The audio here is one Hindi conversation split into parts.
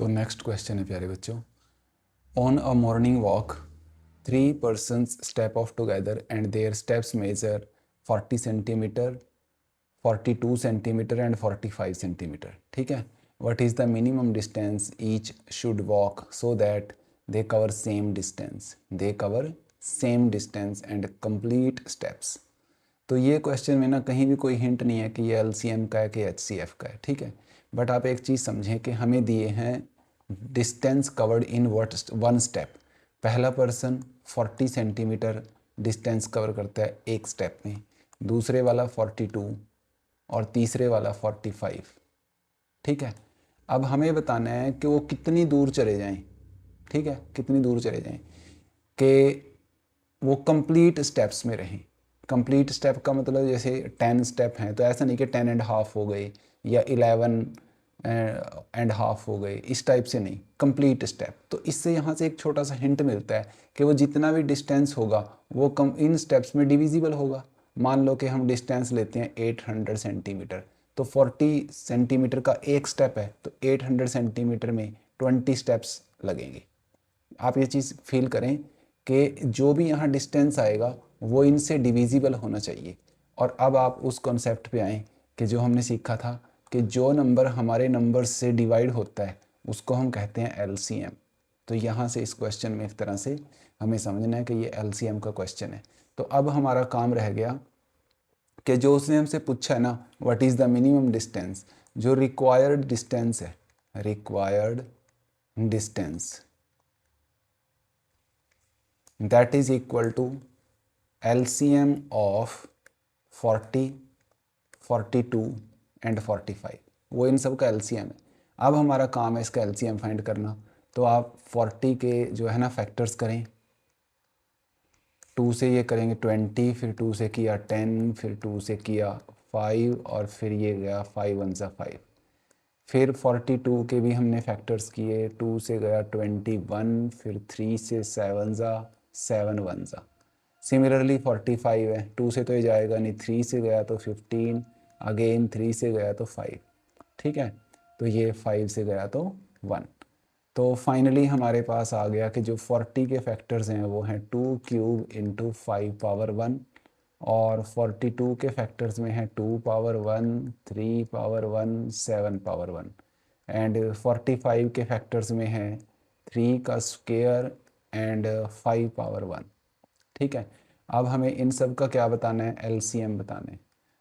तो नेक्स्ट क्वेश्चन है प्यारे बच्चों, on a morning walk 3 persons step off together and their steps measure 40 centimetre 42 centimetre and 45 centimetre. ठीक है, what is the minimum distance each should walk so that they cover same distance and complete steps. तो ये क्वेश्चन में ना कहीं भी कोई हिंट नहीं है कि ये LCM का है कि HCF का है। ठीक है, बट आप एक चीज़ समझें कि हमें दिए हैं distance covered in one step. पहला पर्सन 40 सेंटीमीटर डिस्टेंस कवर करता है एक स्टेप में, दूसरे वाला 42 और तीसरे वाला 45। ठीक है, अब हमें बताना है कि वो कितनी दूर चले जाएं। ठीक है, कितनी दूर चले जाएं कि वो कंप्लीट स्टेप्स में रहें। कंप्लीट स्टेप का मतलब जैसे 10 स्टेप हैं तो ऐसा नहीं कि 10 एंड हाफ हो गए या 11 एंड हाफ हो गए, इस टाइप से नहीं, कंप्लीट स्टेप। तो इससे यहाँ से एक छोटा सा हिंट मिलता है कि वो जितना भी डिस्टेंस होगा वो कम इन स्टेप्स में डिविजिबल होगा। मान लो कि हम डिस्टेंस लेते हैं 800 सेंटीमीटर, तो 40 सेंटीमीटर का एक स्टेप है तो 800 सेंटीमीटर में 20 स्टेप्स लगेंगे। आप ये चीज़ फील करें कि जो भी यहाँ डिस्टेंस आएगा वो इनसे डिविजिबल होना चाहिए। और अब आप उस कॉन्सेप्ट पे आएँ कि जो हमने सीखा था कि जो नंबर हमारे नंबर से डिवाइड होता है उसको हम कहते हैं LCM। तो यहाँ से इस क्वेश्चन में एक तरह से हमें समझना है कि ये LCM का क्वेश्चन है। तो अब हमारा काम रह गया कि जो उसने हमसे पूछा है ना, what is the minimum distance, जो रिक्वायर्ड डिस्टेंस है, required distance that is equal to LCM of 40, 42 and 45। वो इन सब का LCM है। अब हमारा काम है इसका LCM फाइंड करना। तो आप 40 के जो है ना फैक्टर्स करें, 2 से ये करेंगे 20, फिर 2 से किया 10, फिर 2 से किया 5 और फिर ये गया 5 1 सा 5। फिर 42 के भी हमने फैक्टर्स किए, 2 से गया 21, फिर 3 से 7 ज़ा 7 1 ज़ा। सिमिलरली 45 है, 2 से तो ये जाएगा नहीं, 3 से गया तो 15, अगेन 3 से गया तो 5। ठीक है, तो ये 5 से गया तो 1। तो फाइनली हमारे पास आ गया कि जो 40 के फैक्टर्स हैं वो हैं 2 क्यूब इंटू 5 पावर 1, और 42 के फैक्टर्स में है 2 पावर 1, 3 पावर 1, 7 पावर 1, एंड 45 के फैक्टर्स में है 3 का स्क्वायर एंड 5 पावर 1। ठीक है, अब हमें इन सब का क्या बताना है, LCM बताना है।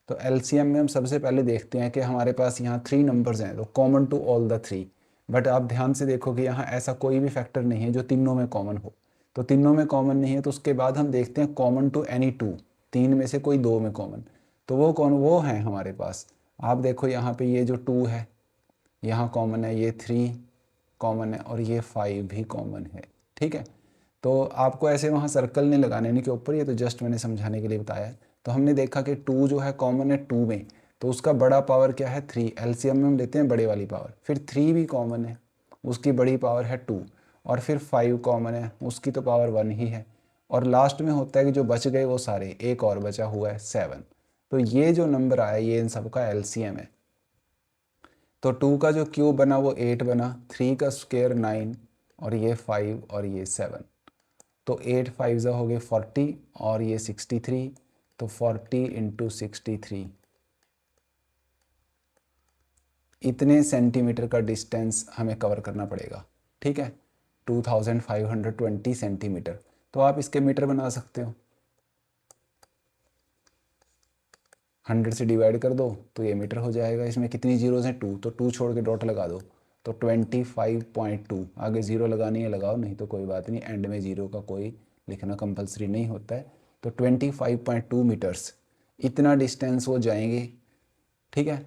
तो LCM में हम सबसे पहले देखते हैं कि हमारे पास यहाँ 3 नंबर्स हैं तो common to all the 3। But आप ध्यान से देखो कि यहाँ ऐसा कोई भी फैक्टर नहीं है जो तीनों में कॉमन हो। तो तीनों में कॉमन नहीं है तो उसके बाद हम देखते हैं कॉमन टू एनी 2, 3 में से कोई 2 में कॉमन। तो वो कौन, वो है हमारे पास। आप देखो यहाँ पे ये जो 2 है यहाँ कॉमन है, ये 3 कॉमन है और ये 5 भी कॉमन है। ठीक है, तो आपको ऐसे वहाँ सर्कल नहीं लगाने इनके के ऊपर, ये तो जस्ट मैंने समझाने के लिए बताया है। तो हमने देखा कि 2 जो है कॉमन है 2 में, तो उसका बड़ा पावर क्या है 3, LCM में हम लेते हैं बड़े वाली पावर। फिर 3 भी कॉमन है, उसकी बड़ी पावर है 2, और फिर 5 कॉमन है, उसकी तो पावर 1 ही है। और लास्ट में होता है कि जो बच गए वो सारे, एक और बचा हुआ है 7। तो ये जो नंबर आया ये इन सब का LCM है। तो 2 का जो क्यूब बना वो 8 बना, 3 का स्क्वायर 9, और ये 5 और ये 7। तो 8 5 ज़ा हो गए 40 और ये 63, तो 40 इंटू 63, इतने सेंटीमीटर का डिस्टेंस हमें कवर करना पड़ेगा। ठीक है, 2520 सेंटीमीटर। तो आप इसके मीटर बना सकते हो, 100 से डिवाइड कर दो तो ये मीटर हो जाएगा। इसमें कितनी जीरोज़ हैं 2, तो 2 छोड़ के डॉट लगा दो तो 25.2। आगे ज़ीरो लगानी है लगाओ, नहीं तो कोई बात नहीं, एंड में ज़ीरो का कोई लिखना कंपलसरी नहीं होता है। तो 25.2 मीटर्स इतना डिस्टेंस वो जाएंगे। ठीक है,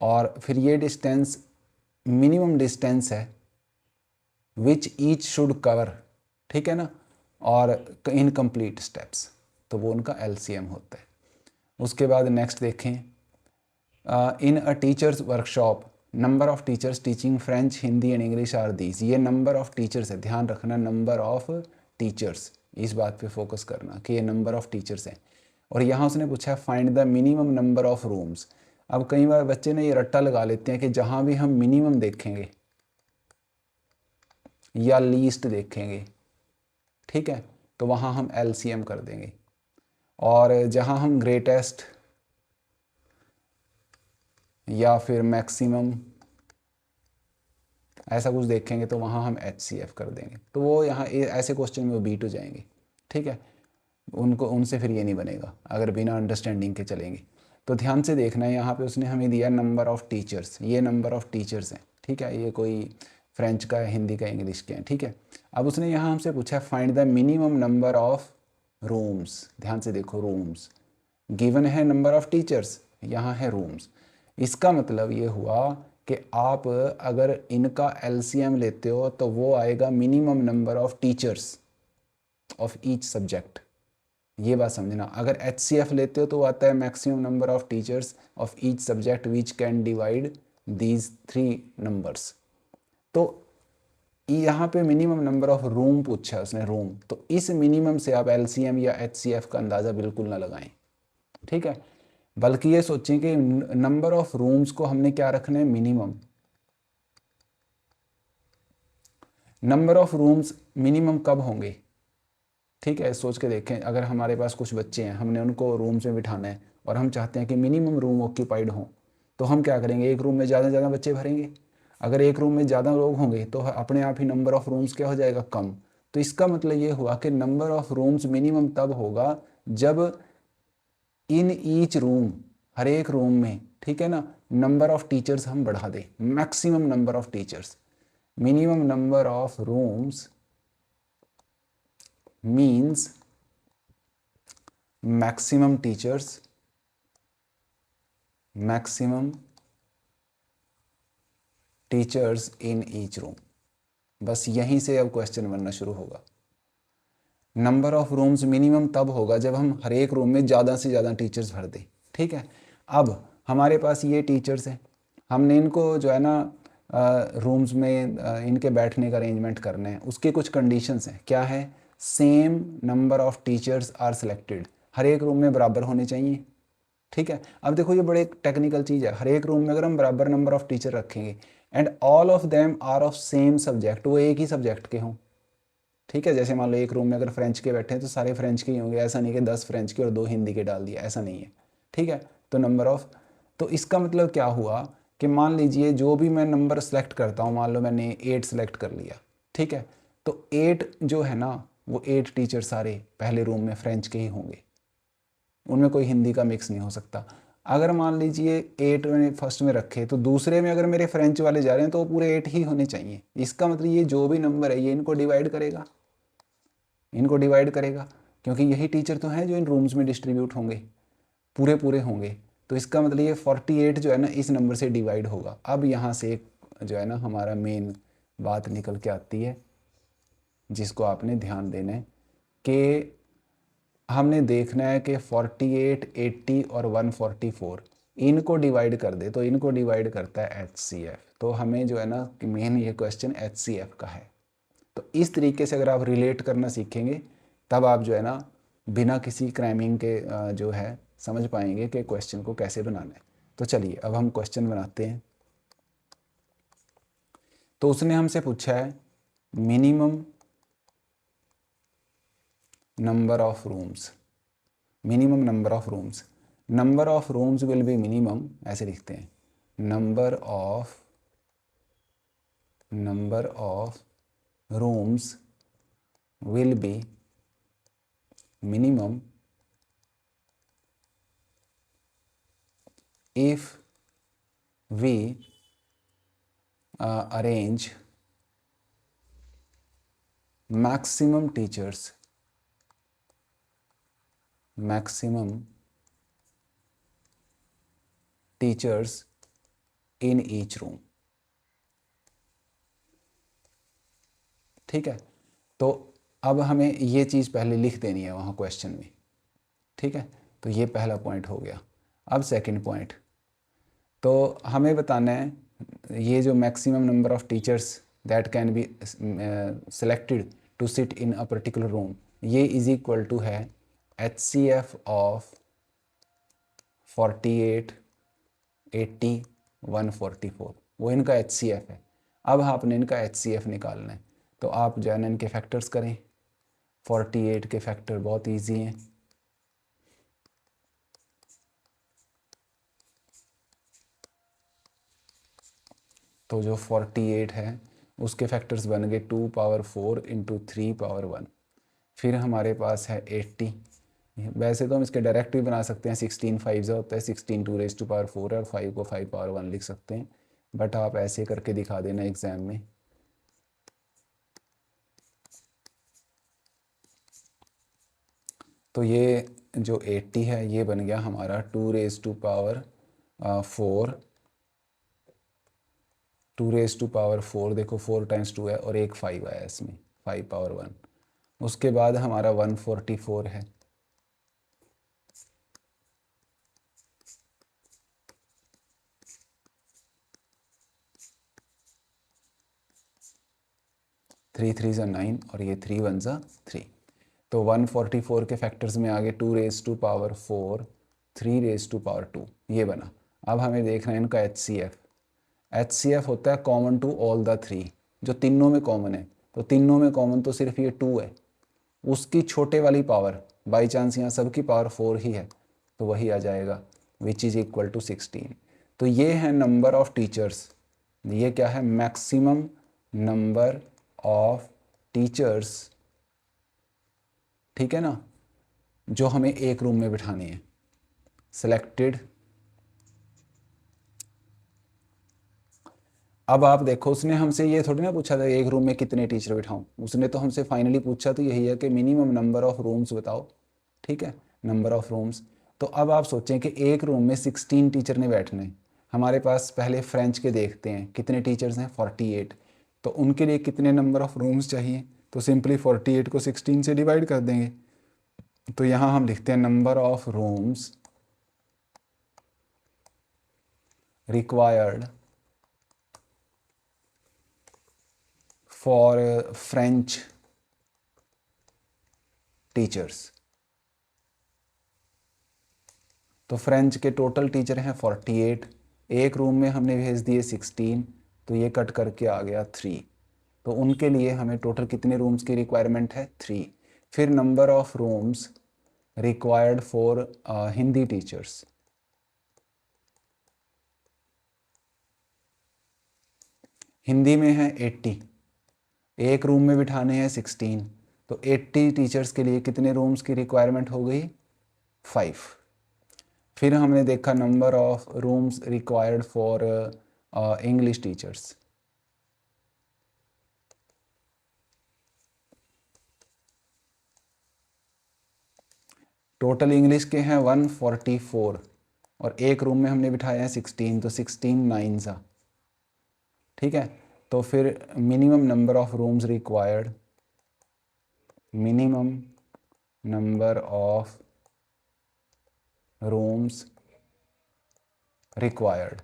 और फिर ये डिस्टेंस मिनिमम डिस्टेंस है विच ईच शुड कवर। ठीक है ना, और इनकम्प्लीट स्टेप्स, तो वो उनका LCM होता है। उसके बाद नेक्स्ट देखें, in a teachers workshop number of teachers teaching French, Hindi and English are these. ये नंबर ऑफ़ टीचर्स है, ध्यान रखना नंबर ऑफ़ टीचर्स, इस बात पे फोकस करना कि ये नंबर ऑफ़ टीचर्स हैं। और यहाँ उसने पूछा है find the minimum number of rooms. अब कई बार बच्चे ने ये रट्टा लगा लेते हैं कि जहाँ भी हम मिनिमम देखेंगे या लीस्ट देखेंगे, ठीक है, तो वहाँ हम एलसीएम कर देंगे। और जहाँ हम ग्रेटेस्ट या फिर मैक्सिमम ऐसा कुछ देखेंगे तो वहाँ हम एचसीएफ कर देंगे। तो वो यहाँ ऐसे क्वेश्चन में वो बीट हो जाएंगे, ठीक है, उनको उनसे फिर ये नहीं बनेगा अगर बिना अंडरस्टैंडिंग के चलेंगे। तो ध्यान से देखना है, यहाँ पे उसने हमें दिया नंबर ऑफ़ टीचर्स, ये नंबर ऑफ़ टीचर्स हैं, ठीक है, ये कोई फ्रेंच का है, हिंदी का, इंग्लिश के हैं, ठीक है। अब उसने यहाँ हमसे पूछा find the minimum number of rooms. ध्यान से देखो, रूम्स गिवन है, नंबर ऑफ़ टीचर्स यहाँ है रूम्स। इसका मतलब ये हुआ कि आप अगर इनका एलसीएम लेते हो तो वो आएगा minimum number of teachers of each subject. ये बात समझना। अगर HCF लेते हो तो आता है maximum number of teachers of each subject which can divide these 3 numbers. तो यहाँ पे मिनिमम नंबर ऑफ रूम पूछा है उसने, रूम, तो इस मिनिमम से आप LCM या HCF का अंदाज़ा बिल्कुल ना लगाएं, ठीक है, बल्कि ये सोचें कि नंबर ऑफ रूम्स को हमने क्या रखना है, minimum. Number of rooms minimum कब होंगे, ठीक है, सोच के देखें। अगर हमारे पास कुछ बच्चे हैं, हमने उनको रूम्स में बिठाना है और हम चाहते हैं कि मिनिमम रूम ऑक्यूपाइड हों, तो हम क्या करेंगे, एक रूम में ज़्यादा से ज़्यादा बच्चे भरेंगे। अगर एक रूम में ज़्यादा लोग होंगे तो अपने आप ही नंबर ऑफ़ रूम्स क्या हो जाएगा, कम। तो इसका मतलब ये हुआ कि नंबर ऑफ़ रूम्स मिनिमम तब होगा जब इन ईच रूम, हर एक रूम में, ठीक है ना, नंबर ऑफ़ टीचर्स हम बढ़ा दें, maximum number of teachers. Minimum number of rooms means maximum teachers, maximum teachers in each room। बस यहीं से अब क्वेश्चन बनना शुरू होगा। नंबर ऑफ रूम्स मिनिमम तब होगा जब हम हर एक रूम में ज़्यादा से ज़्यादा टीचर्स भर दें, ठीक है। अब हमारे पास ये टीचर्स हैं, हमने इनको जो है ना रूम्स में इनके बैठने का अरेंजमेंट करना है। उसके कुछ कंडीशंस हैं, क्या है, same number of teachers are selected, हर एक रूम में बराबर होने चाहिए, ठीक है। अब देखो ये बड़े टेक्निकल चीज़ है, हर एक रूम में अगर हम बराबर नंबर ऑफ़ टीचर रखेंगे and all of them are of same subject, वो एक ही सब्जेक्ट के हों, ठीक है। जैसे मान लो एक रूम में अगर फ्रेंच के बैठे हैं तो सारे फ्रेंच के ही होंगे, ऐसा नहीं कि 10 फ्रेंच के और 2 हिंदी के डाल दिए, ऐसा नहीं है, ठीक है। तो नंबर ऑफ़, तो इसका मतलब क्या हुआ कि मान लीजिए जो भी मैं नंबर सेलेक्ट करता हूँ, मान लो मैंने 8 सेलेक्ट कर लिया, ठीक है, तो 8 जो है ना, वो 8 टीचर सारे पहले रूम में फ्रेंच के ही होंगे, उनमें कोई हिंदी का मिक्स नहीं हो सकता। अगर मान लीजिए 8 मैंने फर्स्ट में रखे तो दूसरे में अगर मेरे फ्रेंच वाले जा रहे हैं तो वो पूरे 8 ही होने चाहिए। इसका मतलब ये जो भी नंबर है ये इनको डिवाइड करेगा, इनको डिवाइड करेगा, क्योंकि यही टीचर तो हैं जो इन रूम्स में डिस्ट्रीब्यूट होंगे, पूरे पूरे होंगे। तो इसका मतलब ये 48 जो है ना इस नंबर से डिवाइड होगा। अब यहाँ से एक जो है ना हमारा मेन बात निकल के आती है जिसको आपने ध्यान देना है कि हमने देखना है कि 48, 80 और 144 इनको डिवाइड कर दे, तो इनको डिवाइड करता है HCF। तो हमें जो है ना कि मेन ये क्वेश्चन HCF का है। तो इस तरीके से अगर आप रिलेट करना सीखेंगे तब आप जो है ना बिना किसी क्रैमिंग के जो है समझ पाएंगे कि क्वेश्चन को कैसे बनाना है। तो चलिए अब हम क्वेश्चन बनाते हैं। तो उसने हमसे पूछा है minimum number of rooms, minimum number of rooms, number of rooms will be minimum, ऐसे लिखते हैं, number of rooms will be minimum if we arrange maximum teachers in each room, ठीक है। तो अब हमें ये चीज़ पहले लिख देनी है वहाँ क्वेश्चन में, ठीक है। तो ये पहला पॉइंट हो गया। अब सेकंड पॉइंट, तो हमें बताना है ये जो maximum number of teachers that can be selected to sit in a particular room, ये इज़ इक्वल टू है HCF ऑफ 48, 80, 144, वो इनका HCF है। अब आपने इनका HCF निकालना है। तो आप जो है ना इनके फैक्टर्स करें। 48 के फैक्टर बहुत इजी हैं। तो जो 48 है उसके फैक्टर्स बन गए 2 पावर 4 इंटू 3 पावर 1। फिर हमारे पास है 80। वैसे तो हम इसके डायरेक्ट भी बना सकते हैं, 16 5 होता है 16 2 रेज़ टू पावर 4 है और 5 को 5 पावर 1 लिख सकते हैं, बट आप ऐसे करके दिखा देना एग्ज़ाम में। तो ये जो 80 है ये बन गया हमारा 2 raise to power 4, 2 raise to power 4, देखो 4 टाइम्स 2 है और एक 5 आया इसमें, 5 पावर 1। उसके बाद हमारा 144 है। थ्री थ्री ज़ा 9 और ये 3 1 ज़ा 3। तो 144 के फैक्टर्स में आगे 2 raise to power 4, 3 raise to power 2 ये बना। अब हमें देखना है इनका HCF। HCF होता है कॉमन टू ऑल द 3, जो तीनों में कॉमन है। तो तीनों में कॉमन तो सिर्फ ये 2 है, उसकी छोटे वाली पावर, बाई चांस यहाँ सबकी पावर 4 ही है तो वही आ जाएगा, विच इज़ इक्वल टू 16। तो ये है नंबर ऑफ टीचर्स। ये क्या है? मैक्सिमम नंबर ऑफ टीचर्स, ठीक है ना, जो हमें एक रूम में बिठाने हैं। सिलेक्टेड। अब आप देखो, उसने हमसे ये थोड़ी ना पूछा था एक रूम में कितने टीचर बिठाऊं, उसने तो हमसे फाइनली पूछा तो यही है कि मिनिमम नंबर ऑफ रूम्स बताओ, ठीक है, नंबर ऑफ रूम्स। तो अब आप सोचें कि एक रूम में 16 टीचर ने बैठने। हमारे पास पहले फ्रेंच के देखते हैं कितने टीचर्स हैं, 48। तो उनके लिए कितने नंबर ऑफ रूम्स चाहिए, तो सिंपली 48 को 16 से डिवाइड कर देंगे। तो यहाँ हम लिखते हैं number of rooms required for French teachers. तो फ्रेंच के टोटल टीचर हैं 48, एक रूम में हमने भेज दिए 16, तो ये कट करके आ गया 3। तो उनके लिए हमें टोटल कितने रूम्स की रिक्वायरमेंट है, 3। फिर number of rooms required for Hindi teachers. Hindi में है 80, एक रूम में बिठाने हैं 16, तो 80 टीचर्स के लिए कितने रूम्स की रिक्वायरमेंट हो गई, 5। फिर हमने देखा number of rooms required for English teachers. Total English के हैं 144 और एक रूम में हमने बिठाया है 16, तो 16 9 सा, ठीक है। तो फिर minimum number of rooms required, minimum number of rooms required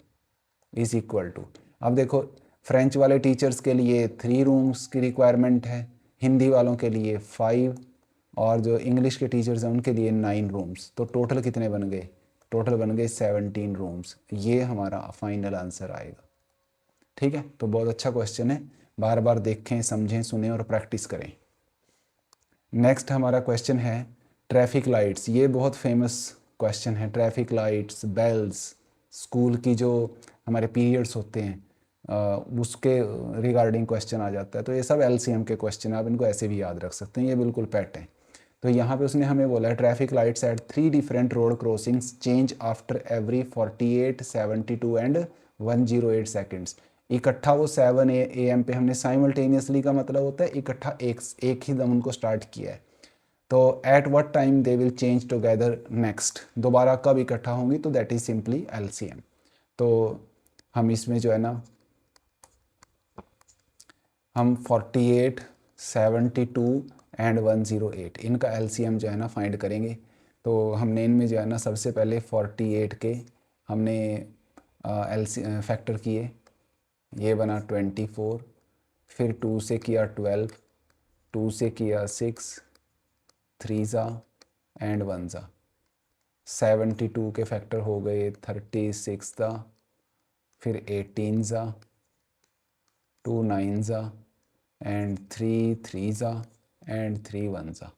is equal to, अब देखो फ्रेंच वाले टीचर्स के लिए 3 रूम्स की रिक्वायरमेंट है, हिंदी वालों के लिए 5 और जो इंग्लिश के टीचर्स हैं उनके लिए 9 रूम्स। तो टोटल कितने बन गए, टोटल बन गए 17 रूम्स। ये हमारा फाइनल आंसर आएगा, ठीक है। तो बहुत अच्छा क्वेश्चन है, बार बार देखें, समझें, सुने और प्रैक्टिस करें। नेक्स्ट हमारा क्वेश्चन है ट्रैफिक लाइट्स। ये बहुत फेमस क्वेश्चन है। ट्रैफिक लाइट्स, बेल्स, स्कूल की जो हमारे पीरियड्स होते हैं उसके रिगार्डिंग क्वेश्चन आ जाता है। तो ये सब LCM के क्वेश्चन है, आप इनको ऐसे भी याद रख सकते हैं, ये बिल्कुल पेट है। तो यहाँ पे उसने हमें बोला है traffic lights at 3 different road crossings change after every 48, 72 and 108 seconds. इकट्ठा वो 7 AM पे हमने साइमल्टेनियसली का मतलब होता है इकट्ठा एक ही दम उनको स्टार्ट किया है। तो at what time they will change together next, दोबारा कब इकट्ठा होंगी, तो दैट इज सिंपली LCM। तो हम इसमें जो है ना हम 48, 72 एंड 108 इनका LCM जो है ना फाइंड करेंगे। तो हमने इनमें जो है ना सबसे पहले 48 के हमने फैक्टर किए, ये बना 24, फिर 2 से किया 12, 2 से किया 6, 3 ज़ा एंड 1 ज़ा। 72 के फैक्टर हो गए 36 ज़ा, फिर 18 ज़ा, 2 9 ज़ा, एंड 3 3 ज़ा एंड 3 1 ज़ा।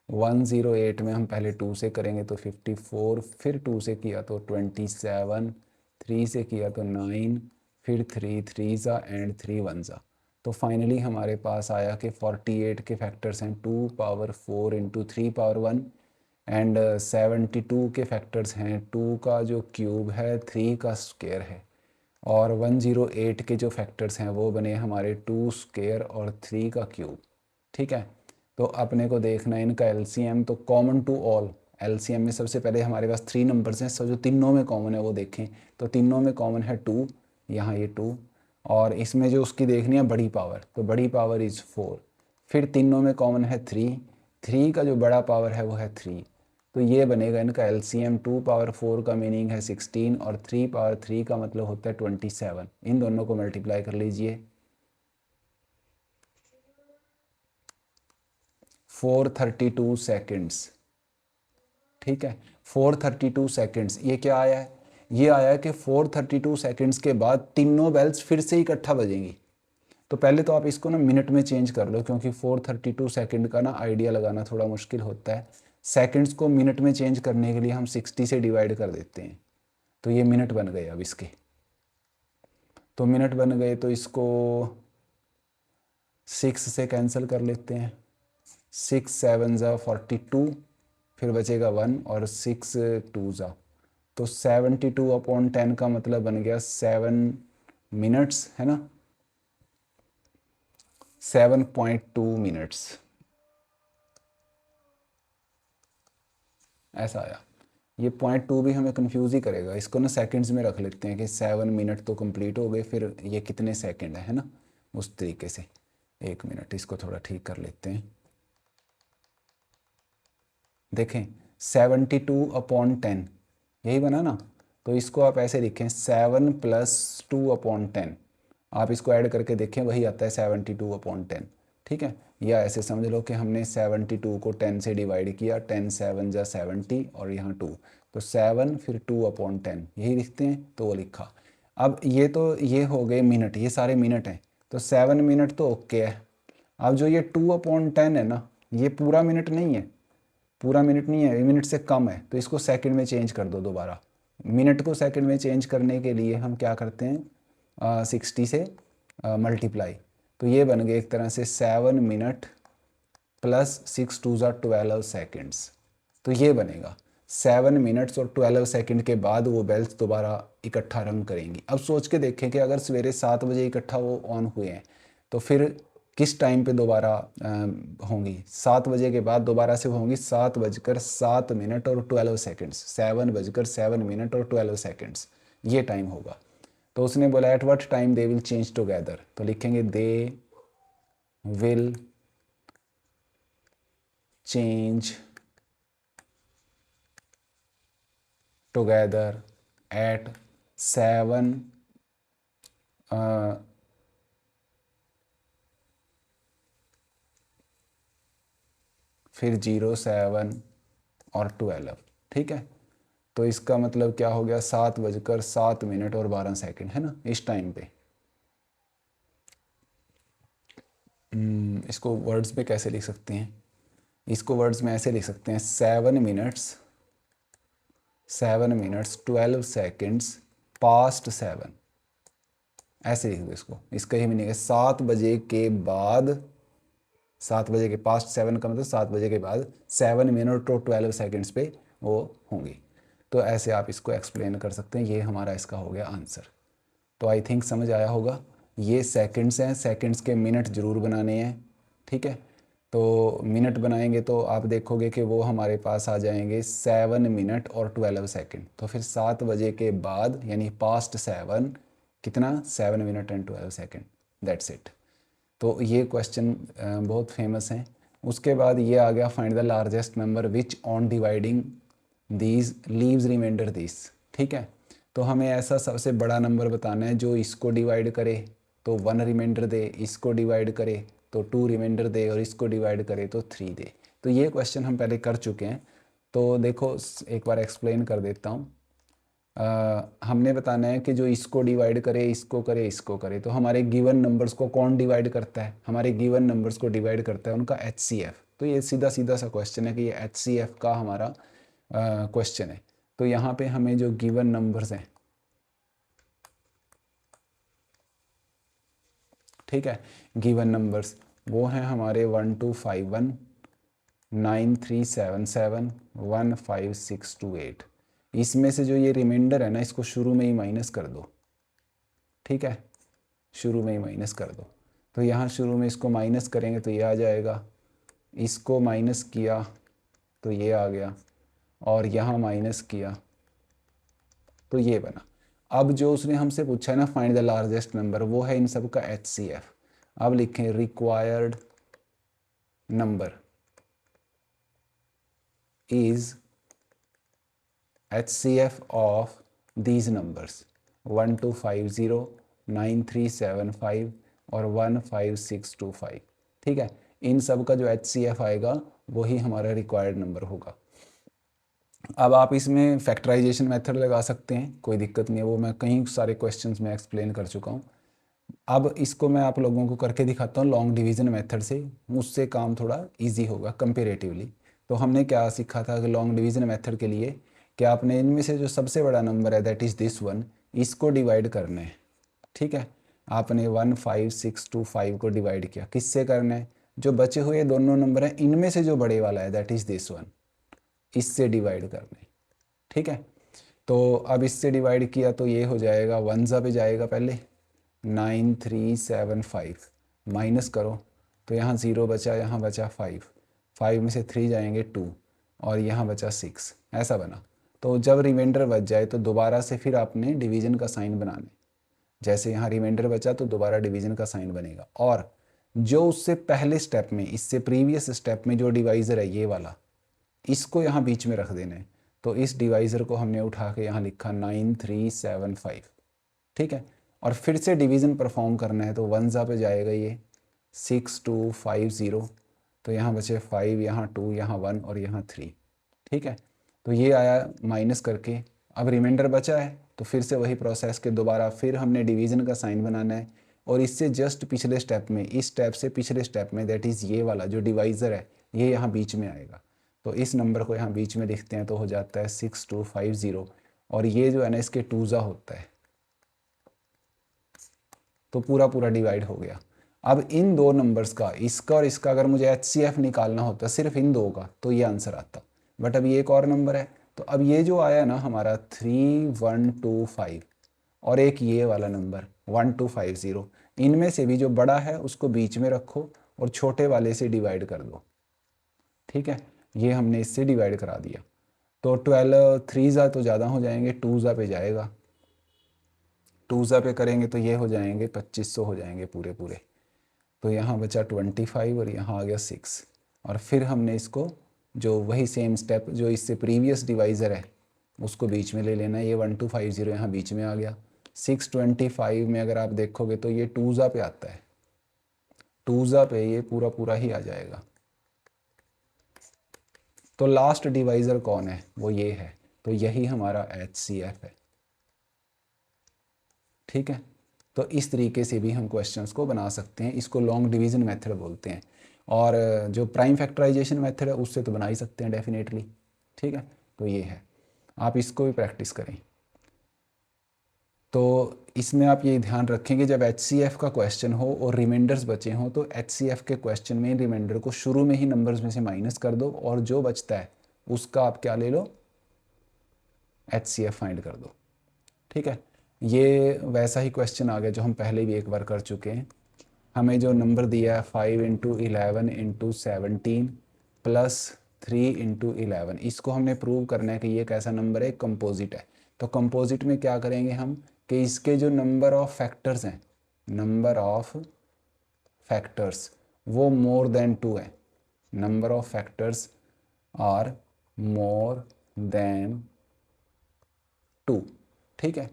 108 में हम पहले 2 से करेंगे तो 54, फिर 2 से किया तो 27, 3 से किया तो 9, फिर 3 3 ज़ा एंड 3 1 ज़ा। तो फाइनली हमारे पास आया कि 48 के फैक्टर्स हैं 2 पावर 4 इंटू 3 पावर 1 एंड 72 के फैक्टर्स हैं 2 का जो क्यूब है 3 का स्क्वायर है, और 108 के जो फैक्टर्स हैं वो बने हमारे 2 स्क्वायर और 3 का क्यूब। ठीक है, तो अपने को देखना है इनका एलसीएम, तो कॉमन टू ऑल एलसीएम में सबसे पहले हमारे पास 3 नंबर्स हैं, सब जो तीनों में कॉमन है वो देखें, तो तीनों में कॉमन है 2, यहाँ ये 2, और इसमें जो उसकी देखनी है बड़ी पावर, तो बड़ी पावर इज़ 4, फिर तीनों में कॉमन है 3, 3 का जो बड़ा पावर है वो है 3, तो ये बनेगा इनका एलसीएम। 2 पावर 4 का मीनिंग है 16 और 3 पावर 3 का मतलब होता है 27। इन दोनों को मल्टीप्लाई कर लीजिए, 432 सेकेंड्स। ठीक है, 432 सेकेंड्स। ये क्या आया है? ये आया है कि 432 सेकेंड्स के बाद तीनों बेल्स फिर से इकट्ठा बजेंगी। तो पहले तो आप इसको ना मिनट में चेंज कर लो, क्योंकि 432 सेकंड का ना आइडिया लगाना थोड़ा मुश्किल होता है। सेकंड्स को मिनट में चेंज करने के लिए हम 60 से डिवाइड कर देते हैं, तो ये मिनट बन गए। अब इसके तो मिनट बन गए, तो इसको 6 से कैंसिल कर लेते हैं। 6 7 ज़ा 42, फिर बचेगा 1 और 6 2 ज़ा, तो 72/10 का मतलब बन गया 7 मिनट्स, है ना, 7.2 मिनट्स ऐसा आया। ये 0.2 भी हमें कंफ्यूज ही करेगा, इसको ना सेकंड्स में रख लेते हैं कि 7 मिनट तो कंप्लीट हो गए, फिर ये कितने सेकंड है ना, उस तरीके से। 1 मिनट, इसको थोड़ा ठीक कर लेते हैं। देखें 72/10 यही बना ना, तो इसको आप ऐसे लिखें 7 + 2/10, आप इसको ऐड करके देखें वही आता है 72/10। ठीक है, या ऐसे समझ लो कि हमने 72 को 10 से डिवाइड किया, 10 7 ज़ा 70 और यहाँ 2, तो 7 फिर 2/10 यही लिखते हैं, तो वो लिखा। अब ये तो ये हो गए मिनट, ये सारे मिनट हैं, तो 7 मिनट तो ओके है। अब जो ये 2/10 है ना, ये पूरा मिनट नहीं है, पूरा मिनट नहीं है, ये मिनट से कम है, तो इसको सेकंड में चेंज कर दो दोबारा। मिनट को सेकंड में चेंज करने के लिए हम क्या करते हैं, 60 से मल्टीप्लाई, तो ये बन गए एक तरह से 7 मिनट प्लस 6 2 ज़ा 12 सेकेंड्स। तो ये बनेगा 7 मिनट्स और 12 सेकंड के बाद वो बेल्स दोबारा इकट्ठा रंग करेंगी। अब सोच के देखें कि अगर सवेरे 7 बजे इकट्ठा वो ऑन हुए हैं, तो फिर किस टाइम पे दोबारा होंगी? 7 बजे के बाद दोबारा से होंगी 7:07 और 12 सेकेंड्स, 7:07 और 12 सेकेंड्स, ये टाइम होगा। तो उसने बोला at what time they will change together, तो लिखेंगे they will change together at 7 फिर 07 और 12। ठीक है, तो इसका मतलब क्या हो गया, 7:07 और 12 सेकंड, है ना, इस टाइम पे। इसको वर्ड्स में कैसे लिख सकते हैं? इसको वर्ड्स में ऐसे लिख सकते हैं 7 मिनट्स 12 सेकेंड्स पास्ट 7, ऐसे लिख दो इसको। इसका ही मीनिंग है 7 बजे के बाद, 7 बजे के पास्ट 7 का मतलब 7 बजे के बाद 7 मिनट और 12 सेकेंड्स पे वो होंगी। तो ऐसे आप इसको एक्सप्लेन कर सकते हैं। ये हमारा इसका हो गया आंसर। तो आई थिंक समझ आया होगा। ये सेकंड्स हैं, सेकंड्स के मिनट ज़रूर बनाने हैं। ठीक है, तो मिनट बनाएंगे तो आप देखोगे कि वो हमारे पास आ जाएंगे 7 मिनट और 12 सेकंड। तो फिर 7 बजे के बाद यानी पास्ट 7 कितना, 7 minute and 12 second, that's it. तो ये क्वेश्चन बहुत फेमस हैं। उसके बाद ये आ गया find the largest number which on dividing these leaves remainder this. ठीक है, तो हमें ऐसा सबसे बड़ा नंबर बताना है जो इसको डिवाइड करे तो 1 रिमाइंडर दे, इसको डिवाइड करे तो 2 रिमाइंडर दे, और इसको डिवाइड करे तो 3 दे। तो ये क्वेश्चन हम पहले कर चुके हैं। तो देखो एक बार एक्सप्लेन कर देता हूँ। हमने बताना है कि जो इसको डिवाइड करे, इसको करे, इसको करे। तो हमारे गिवन नंबर्स को कौन डिवाइड करता है? हमारे गिवन नंबर्स को डिवाइड करता है उनका HCF। तो ये सीधा सीधा सा क्वेश्चन है कि ये HCF का हमारा क्वेश्चन है। तो यहाँ पे हमें जो गिवन नंबर्स हैं, ठीक है, गिवन नंबर्स वो हैं हमारे 1251, 9377, 15628। इसमें से जो ये रिमाइंडर है ना, इसको शुरू में ही माइनस कर दो, ठीक है, शुरू में ही माइनस कर दो। तो यहाँ शुरू में इसको माइनस करेंगे तो ये आ जाएगा, इसको माइनस किया तो ये आ गया, और यहाँ माइनस किया तो ये बना। अब जो उसने हमसे पूछा है ना फाइंड द लार्जेस्ट नंबर, वो है इन सब का HCF। अब लिखें required number is HCF of these numbers 1250, 9375 और 15625। ठीक है, इन सब का जो HCF आएगा वही हमारा रिक्वायर्ड नंबर होगा। अब आप इसमें फैक्टराइजेशन मेथड लगा सकते हैं, कोई दिक्कत नहीं है, वो मैं कई सारे क्वेश्चंस में एक्सप्लेन कर चुका हूँ। अब इसको मैं आप लोगों को करके दिखाता हूँ लॉन्ग डिवीज़न मेथड से, उससे काम थोड़ा इजी होगा कंपेरेटिवली। तो हमने क्या सीखा था कि लॉन्ग डिवीज़न मेथड के लिए कि आपने इनमें से जो सबसे बड़ा नंबर है दैट इज़ दिस वन, इसको डिवाइड करना है। ठीक है, आपने 15625 को डिवाइड किया, किससे करना है? जो बचे हुए दोनों नंबर हैं इनमें से जो बड़े वाला है दैट इज़ दिस वन, इससे डिवाइड करना है। ठीक है, तो अब इससे डिवाइड किया तो ये हो जाएगा, वनज़ा पे जाएगा पहले 9375, माइनस करो तो यहाँ 0 बचा, यहाँ बचा 5, 5 में से 3 जाएंगे 2 और यहाँ बचा 6, ऐसा बना। तो जब रिमाइंडर बच जाए तो दोबारा से फिर आपने डिवीज़न का साइन बनाना है। जैसे यहाँ रिमाइंडर बचा तो दोबारा डिवीज़न का साइन बनेगा, और जो उससे पहले स्टेप में, इससे प्रीवियस स्टेप में जो डिवाइज़र है ये वाला, इसको यहाँ बीच में रख देना है। तो इस डिवाइज़र को हमने उठा के यहाँ लिखा 9375। ठीक है, और फिर से डिवीज़न परफॉर्म करना है तो वनज़ा पे जाएगा ये 6250, तो यहाँ बचे 5, यहाँ 2, यहाँ 1 और यहाँ 3। ठीक है, तो ये आया माइनस करके। अब रिमाइंडर बचा है तो फिर से वही प्रोसेस के दोबारा फिर हमने डिवीज़न का साइन बनाना है, और इससे जस्ट पिछले स्टेप में, इस स्टेप से पिछले स्टेप में, दैट इज़ ये वाला जो डिवाइज़र है ये यहाँ बीच में आएगा। तो इस नंबर को यहाँ बीच में लिखते हैं तो हो जाता है 6250, और ये जो है ना इसके 2 होता है, तो पूरा पूरा डिवाइड हो गया। अब इन दो नंबर्स का, इसका और इसका, अगर मुझे HCF निकालना होता सिर्फ इन दो का तो ये आंसर आता, बट अब ये एक और नंबर है। तो अब ये जो आया ना हमारा 3125 और एक ये वाला नंबर 1250, इनमें से भी जो बड़ा है उसको बीच में रखो और छोटे वाले से डिवाइड कर दो। ठीक है, ये हमने इससे डिवाइड करा दिया। तो 12 3 तो ज़्यादा हो जाएंगे, 2 पे जाएगा, 2 पे करेंगे तो ये हो जाएंगे 2500 हो जाएंगे पूरे पूरे। तो यहाँ बचा 25 और यहाँ आ गया 6, और फिर हमने इसको जो वही सेम स्टेप जो इससे प्रीवियस डिवाइज़र है उसको बीच में ले लेना है। ये 1250 यहाँ बीच में आ गया। 625 में अगर आप देखोगे तो ये 2 पे आता है, 2 पे ये पूरा पूरा ही आ जाएगा। तो लास्ट डिवाइज़र कौन है? वो ये है, तो यही हमारा HCF है। ठीक है, तो इस तरीके से भी हम क्वेश्चंस को बना सकते हैं, इसको लॉन्ग डिवीज़न मेथड बोलते हैं। और जो प्राइम फैक्टराइजेशन मेथड है उससे तो बना ही सकते हैं डेफिनेटली। ठीक है, तो ये है, आप इसको भी प्रैक्टिस करें। तो इसमें आप ये ध्यान रखेंगे जब HCF का क्वेश्चन हो और रिमाइंडर्स बचे हों तो HCF के क्वेश्चन में रिमाइंडर को शुरू में ही नंबर्स में से माइनस कर दो, और जो बचता है उसका आप क्या ले लो, HCF फाइंड कर दो। ठीक है, ये वैसा ही क्वेश्चन आ गया जो हम पहले भी एक बार कर चुके हैं। हमें जो नंबर दिया है 5 × 11 × 17 + 3 × 11, इसको हमने प्रूव करना है कि ये कैसा नंबर है, कंपोजिट है। तो कंपोजिट में क्या करेंगे हम कि इसके जो नंबर ऑफ फैक्टर्स हैं, नंबर ऑफ फैक्टर्स वो मोर देन 2 है, number of factors are more than 2। ठीक है,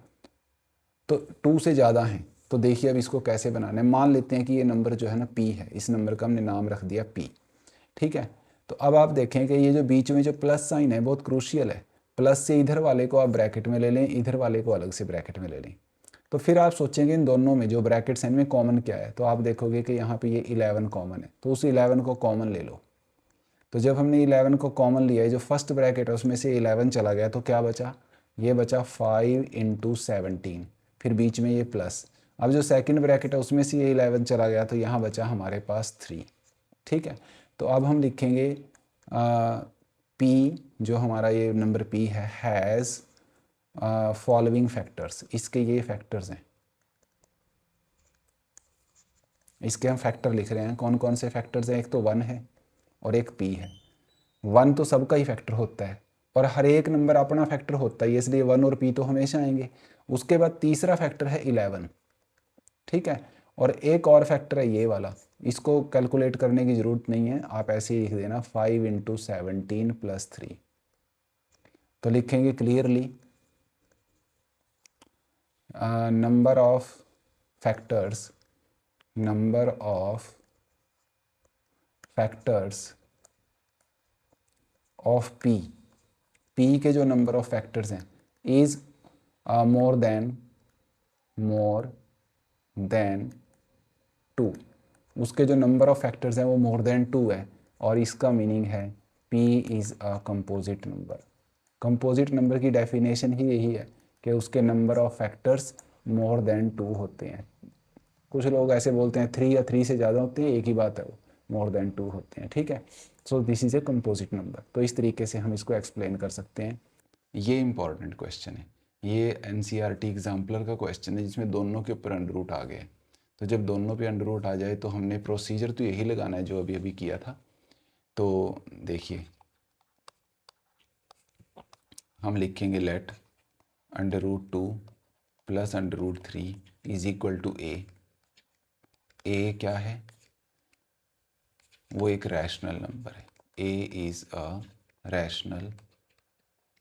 तो 2 से ज़्यादा हैं। तो देखिए अब इसको कैसे बनाना है। मान लेते हैं कि ये नंबर जो है ना P है, इस नंबर का हमने नाम रख दिया P। ठीक है, तो अब आप देखें कि ये जो बीच में जो प्लस साइन है बहुत क्रूशियल है। प्लस से इधर वाले को आप ब्रैकेट में ले लें, इधर वाले को अलग से ब्रैकेट में ले लें। तो फिर आप सोचेंगे इन दोनों में जो ब्रैकेट्स हैं इनमें कॉमन क्या है, तो आप देखोगे कि यहाँ पे ये 11 कॉमन है, तो उस 11 को कॉमन ले लो। तो जब हमने 11 को कॉमन लिया है, जो फर्स्ट ब्रैकेट है उसमें से 11 चला गया, तो क्या बचा, ये बचा 5 × 17, फिर बीच में ये प्लस। अब जो सेकंड ब्रैकेट है उसमें से ये 11 चला गया, तो यहाँ बचा हमारे पास 3। ठीक है, तो अब हम लिखेंगे P, जो हमारा ये नंबर P है, हैज़ फॉलोइंग फैक्टर्स, इसके ये फैक्टर्स हैं, इसके हम फैक्टर लिख रहे हैं। कौन कौन से फैक्टर्स हैं, एक तो 1 है और एक P है। 1 तो सबका ही फैक्टर होता है और हर एक नंबर अपना फैक्टर होता है, इसलिए 1 और P तो हमेशा आएंगे। उसके बाद तीसरा फैक्टर है 11, ठीक है, और एक और फैक्टर है ये वाला, इसको कैलकुलेट करने की ज़रूरत नहीं है, आप ऐसे ही लिख देना 5 × 17 + 3। तो लिखेंगे clearly number of factors of P के जो नंबर ऑफ फैक्टर्स हैं इज़ मोर देन 2। उसके जो नंबर ऑफ फैक्टर्स हैं वो मोर देन 2 है, और इसका मीनिंग है P is a composite number. Composite number की डेफिनेशन ही यही है कि उसके number of factors more than 2 होते हैं। कुछ लोग ऐसे बोलते हैं 3 या 3 से ज़्यादा होते हैं, एक ही बात है, वो मोर देन 2 होते हैं। ठीक है, so this is a composite number. तो इस तरीके से हम इसको एक्सप्लेन कर सकते हैं। ये इंपॉर्टेंट क्वेश्चन है, ये NCERT एग्जाम्पलर का क्वेश्चन है जिसमें दोनों के ऊपर अंडर रूट आ गए। तो जब दोनों पे अंडर रूट आ जाए तो हमने प्रोसीजर तो यही लगाना है जो अभी अभी किया था। तो देखिए, हम लिखेंगे लेट √2 + √3 = a। a क्या है, वो एक रैशनल नंबर है। a is a rational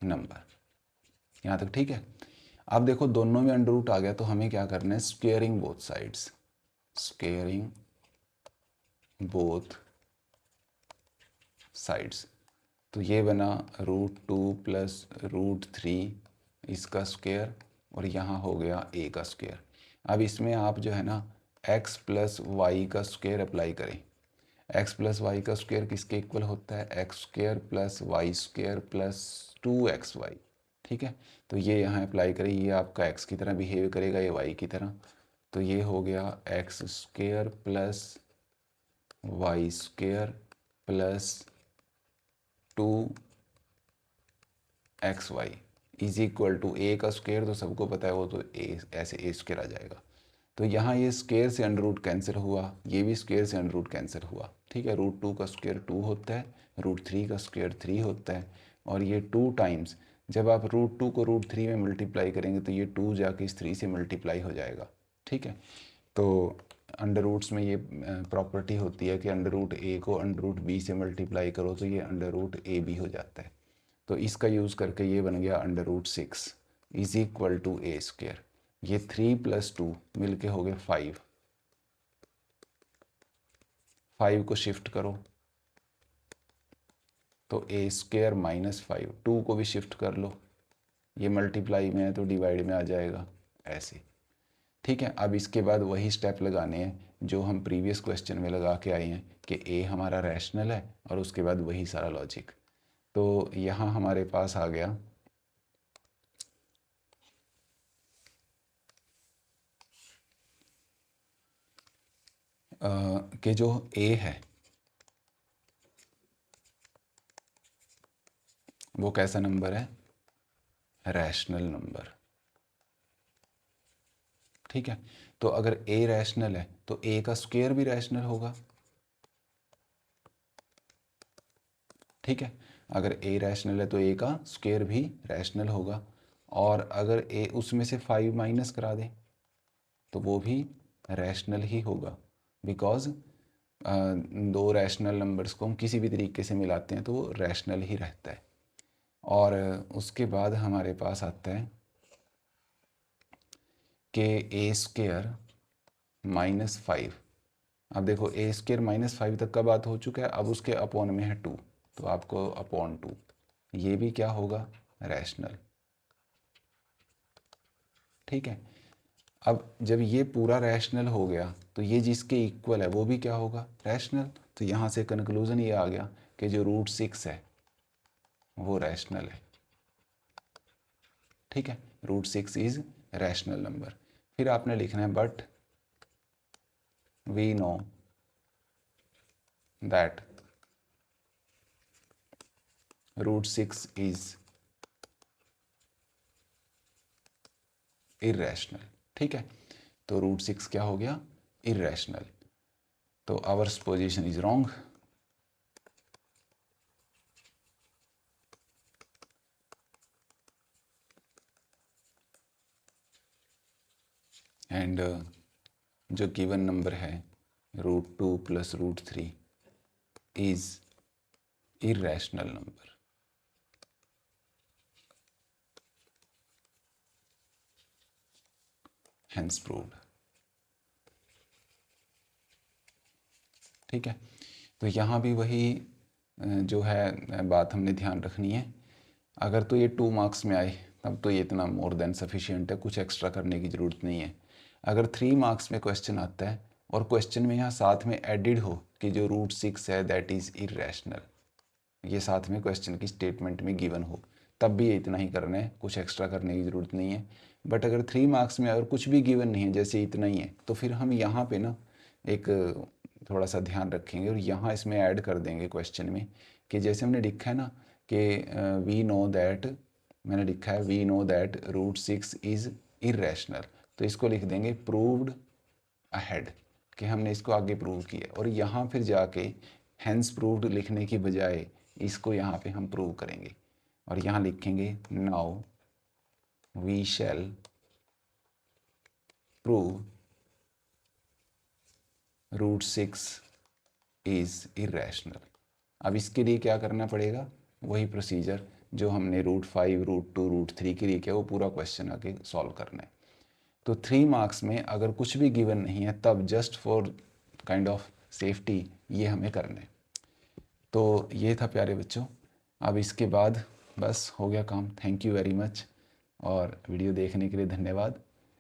number. यहाँ तक ठीक है। अब देखो दोनों में अंडर रूट आ गया, तो हमें क्या करना है, squaring both sides, squaring both sides. तो ये बना √2 + √3 इसका स्क्वायर, और यहाँ हो गया a का स्क्वायर। अब इसमें आप जो है ना x + y का स्क्वायर अप्लाई करें। x + y का स्क्वायर किसके इक्वल होता है, x² + y² + 2xy। ठीक है, तो ये यहाँ अप्लाई करें, ये आपका x की तरह बिहेव करेगा, ये y की तरह। तो ये हो गया x² + y² + 2xy = a का स्क्वायर, तो सबको पता है वो तो a, ऐसे a² आ जाएगा। तो यहाँ ये स्क्वायर से अंडर रूट कैंसिल हुआ, ये भी स्क्वायर से अंडर रूट कैंसिल हुआ। ठीक है, √2 का स्क्वायर 2 होता है, √3 का स्क्वायर 3 होता है, और ये 2 टाइम्स, जब आप √2 को √3 में मल्टीप्लाई करेंगे तो ये 2 जाके इस 3 से मल्टीप्लाई हो जाएगा। ठीक है, तो अंडर रूट्स में ये प्रॉपर्टी होती है कि √a को √b से मल्टीप्लाई करो तो ये √ab हो जाता है। तो इसका यूज़ करके ये बन गया √6 = a²। ये 3 + 2 मिलके हो गए 5। 5 को शिफ्ट करो तो a² - 5, 2 को भी शिफ्ट कर लो, ये मल्टीप्लाई में है तो डिवाइड में आ जाएगा ऐसे। ठीक है, अब इसके बाद वही स्टेप लगाने हैं जो हम प्रीवियस क्वेश्चन में लगा के आए हैं कि a हमारा रैशनल है, और उसके बाद वही सारा लॉजिक। तो यहाँ हमारे पास आ गया कि जो a है वो कैसा नंबर है, रैशनल नंबर। ठीक है, तो अगर a रैशनल है तो a का स्क्वायर भी रैशनल होगा। ठीक है, अगर a रैशनल है तो a का स्क्वायर भी रैशनल होगा, और अगर a उसमें से 5 माइनस करा दें तो वो भी रैशनल ही होगा, बिकॉज दो रैशनल नंबर्स को हम किसी भी तरीके से मिलाते हैं तो वो रैशनल ही रहता है। और उसके बाद हमारे पास आता है कि a² - 5। अब देखो a² - 5 तक का बात हो चुका है, अब उसके अपॉन में है 2, तो आपको अपॉन 2, ये भी क्या होगा, रैशनल। ठीक है, अब जब ये पूरा रैशनल हो गया तो ये जिसके इक्वल है वो भी क्या होगा, रैशनल। तो यहाँ से कंक्लूजन ये आ गया कि जो रूट 6 है वो रैशनल है। ठीक है, रूट 6 इज रैशनल नंबर। फिर आपने लिखना है but we know that root 6 is irrational. ठीक है, तो रूट 6 क्या हो गया, इरेशनल। तो ours position is wrong. And जो गिवन नंबर है root 2 plus root 3 is irrational number. Hence proved. ठीक है, तो यहाँ भी वही जो है बात हमने ध्यान रखनी है। अगर तो ये 2 मार्क्स में आए तब तो ये इतना मोर देन सफिशिएंट है, कुछ एक्स्ट्रा करने की ज़रूरत नहीं है। अगर 3 मार्क्स में क्वेश्चन आता है और क्वेश्चन में यहाँ साथ में एडिड हो कि जो रूट 6 है दैट इज़ इरेशनल, ये साथ में क्वेश्चन की स्टेटमेंट में गिवन हो, तब भी इतना ही करना है, कुछ एक्स्ट्रा करने की ज़रूरत नहीं है। बट अगर 3 मार्क्स में अगर कुछ भी गिवन नहीं है, जैसे इतना ही है, तो फिर हम यहाँ पे ना एक थोड़ा सा ध्यान रखेंगे और यहाँ इसमें ऐड कर देंगे क्वेश्चन में कि जैसे हमने लिखा है ना कि वी नो दैट, मैंने लिखा है we know that root 6 is irrational, तो इसको लिख देंगे प्रूव्ड अहेड, कि हमने इसको आगे प्रूव किया। और यहाँ फिर जाके हैंस प्रूव्ड लिखने की बजाय इसको यहाँ पे हम प्रूव करेंगे और यहाँ लिखेंगे now we shall prove root 6 is irrational. अब इसके लिए क्या करना पड़ेगा, वही प्रोसीजर जो हमने रूट 5 रूट 2 रूट 3 के लिए किया, वो पूरा क्वेश्चन आगे सॉल्व करना है। तो 3 मार्क्स में अगर कुछ भी गिवन नहीं है तब just for kind of safety ये हमें करना है। तो ये था प्यारे बच्चों, अब इसके बाद बस हो गया काम। थैंक यू वेरी मच और वीडियो देखने के लिए धन्यवाद।